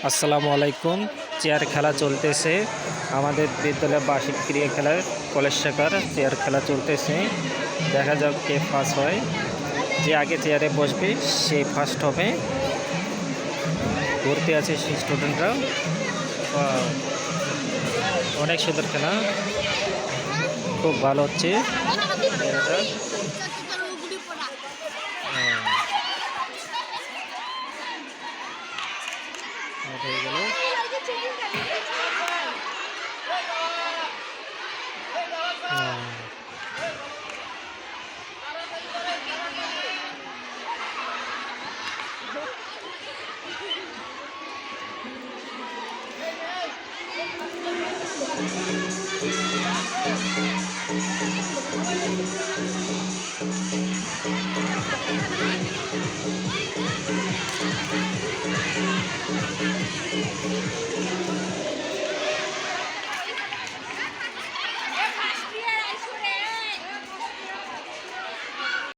আসসালামু আলাইকুম। চেয়ার খেলা চলতেছে আমাদের বিদ্যালয়ের বার্ষিক ক্রীড়া খেলার কলেজ শাখার চেয়ার খেলা চলতেছে। দেখা যাক কে ফার্স্ট হয়। যে আগে চেয়ারে বসবে সে ফার্স্ট হবে। ঘুরতে আছে সেই স্টুডেন্টরা। অনেক সুন্দর খেলা, খুব ভালো হচ্ছে খেলাটা। হয়ে গেল।